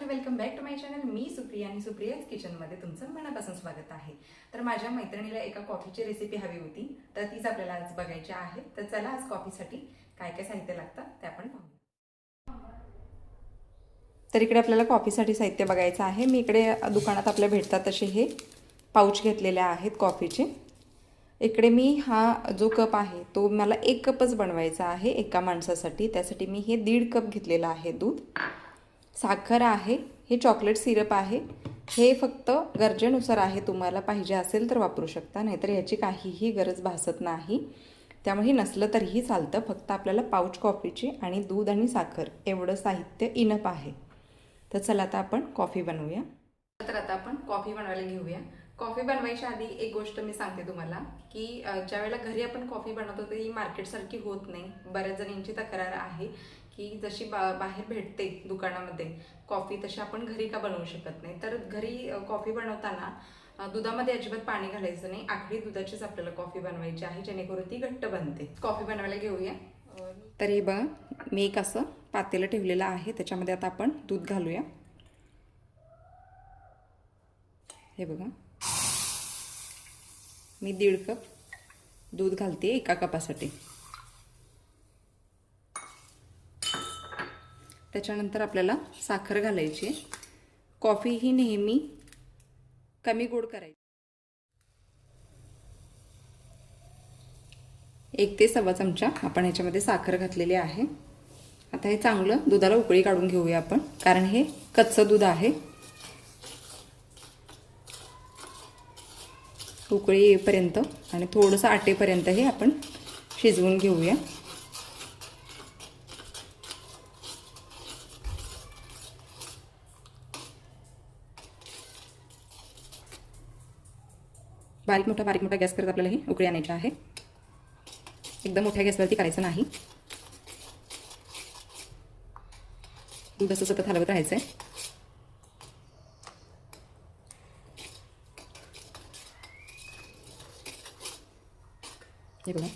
Welcome back to my channel. मी सुप्रिया आणि सुप्रियाज किचनमध्ये तुमचं मनापासून स्वागत आहे. तर माझ्या मैत्रिणीला एका कॉफीची रेसिपी हवी होती, तर तीच आपल्याला आज बघायची आहे. तर चला आज कॉफीसाठी काय काय साहित्य लागतं ते आपण पाहूया. तर इकडे आपल्याला कॉफीसाठी साहित्य बघायचं आहे. मी इकडे दुकानात आपल्या भेटतात तसे हे पाऊच घेतलेले आहेत कॉफीचे. इकडे मी हा जो कप आहे तो मला 1 कपच बनवायचा आहे एका माणसासाठी. त्यासाठी मी हे 1.5 कप घेतलेलं आहे दूध. साखर आहे, हे चॉकलेट सिरप आहे. हे फक्त गरजेनुसार आहे, तुम्हाला पाहिजे असेल तर वापरू शकता, नाहीतर ह्याची काहीही गरज भासत नाही. त्यामुळे नसलं तरीही चालतं. फक्त आपल्याला पाऊच कॉफीची आणि दूध आणि साखर एवढं साहित्य इनफ आहे. तर चला आता आपण कॉफी बनवूया. तर आता आपण कॉफी बनवायला घेऊया. कॉफी बनवायच्या आधी एक गोष्ट मी सांगते तुम्हाला की ज्या वेळेला घरी आपण कॉफी बनवतो ती मार्केटसारखी होत नाही. बऱ्याच जणांची तक्रार आहे की जशी बाहेर भेटते दुकानामध्ये कॉफी तशी आपण घरी का बनवू शकत नाही. तर घरी कॉफी बनवताना दुधामध्ये अजिबात पाणी घालायचं नाही. आखडी दुधाचीच आपल्याला कॉफी बनवायची आहे, जेणेकरून ती घट्ट बनते. कॉफी बनवायला घेऊया. तर हे बघा, मी एक असं पातेलं ठेवलेलं आहे, त्याच्यामध्ये आता आपण दूध घालूया. हे बघा, मी 1.5 कप दूध घालते एका कपासाठी. त्याच्यानंतर आपल्याला साखर घालायची. कॉफी ही नेहमी कमी गोड करायची. 1 ते सव्वा चमचा आपण ह्याच्यामध्ये साखर घातलेली आहे. आता हे चांगलं दुधाला उकळी काढून घेऊया आपण, कारण हे कच्चं दूध आहे. उकळी येईपर्यंत आणि थोडंसं आटेपर्यंत हे आपण शिजवून घेऊया. बारीक मोठा गॅस करत आपल्याला हे उकळी आणायची आहे. एकदम मोठ्या गॅसवरती करायचं नाही. दूध असं सतत हलवत राहायचं आहे. हे बघा,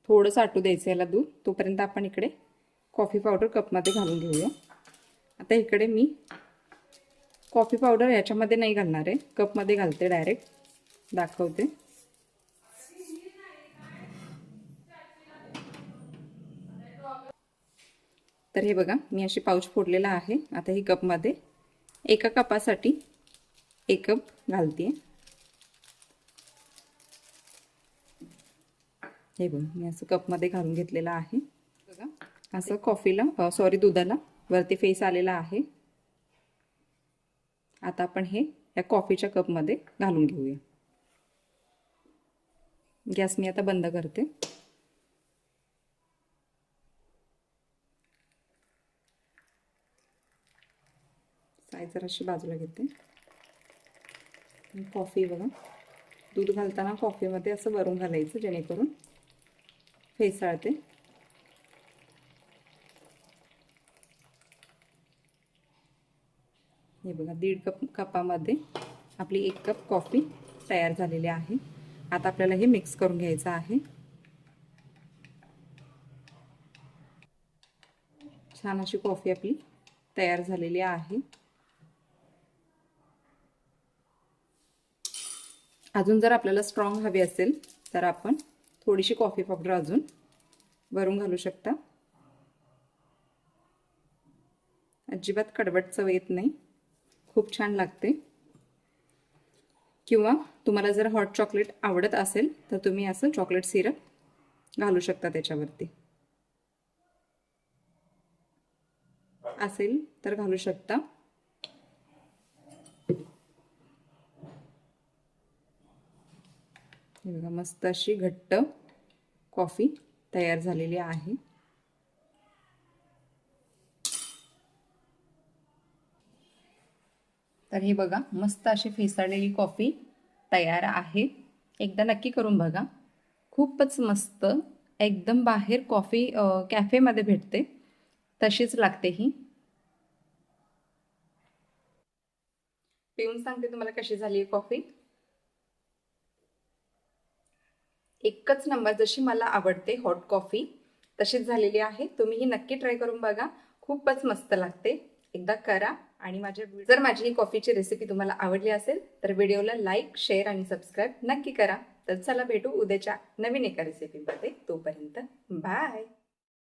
थोडंसं आटू द्यायचं याला दूध. तोपर्यंत आपण इकडे कॉफी पावडर कपमध्ये घालून घेऊया. आता इकडे मी कॉफी पावडर याच्यामध्ये नाही घालणार आहे, कपमध्ये घालते, डायरेक्ट दाखवते. तर हे बघा, मी अशी पाऊच फोडलेला आहे. आता ही कपमध्ये एका कपासाठी 1 कप घालते. हे बघा, मी असं कपमध्ये घालून घेतलेलं आहे. बघा, असं कॉफीला दुधाला वरती फेस आलेला आहे. आता आपण हे या कॉफीच्या कपमध्ये घालून घेऊया. गॅस मी आता बंद करते. साय जराशी बाजूला घेते. कॉफी बघा, दूध घालताना कॉफीमध्ये असं वरून घालायचं, जेणेकरून फेसाळते. हे बघा, 1.5 कपामध्ये आपली 1 कप कॉफी तयार झालेली आहे. आता आपल्याला हे मिक्स करून घ्यायचं आहे. छान अशी कॉफी आपली तयार झालेली आहे. अजून जर आपल्याला स्ट्रॉंग हवी असेल तर आपण थोडीशी कॉफी पावडर अजून वरून घालू शकता. अजिबात कडवट चव येत नाही, खूप छान लागते. किंवा तुम्हाला जर हॉट चॉकलेट आवडत असेल तर तुम्ही असं चॉकलेट सिरप घालू शकता त्याच्यावरती. असेल तर घालू शकता. हे बघा, मस्त अशी घट्ट कॉफी तयार झालेली आहे. तर हे बघा, मस्त अशी फेसाळलेली कॉफी तयार आहे. एकदा नक्की करून बघा, खूपच मस्त, एकदम बाहेर कॉफी कॅफेमध्ये भेटते तशीच लागते ही. पिऊन सांगते तुम्हाला कशी झाली आहे कॉफी. एकच नंबर, जशी मला आवडते हॉट कॉफी तशीच झालेली आहे. तुम्हीही नक्की ट्राय करून बघा, खूपच मस्त लागते. एकदा करा. आणि जर माझी ही कॉफीची रेसिपी तुम्हाला आवडली असेल तर व्हिडिओला लाईक, शेअर आणि सबस्क्राईब नक्की करा. तर चला भेटू उद्याच्या नवीन एका रेसिपीमध्ये. तोपर्यंत बाय.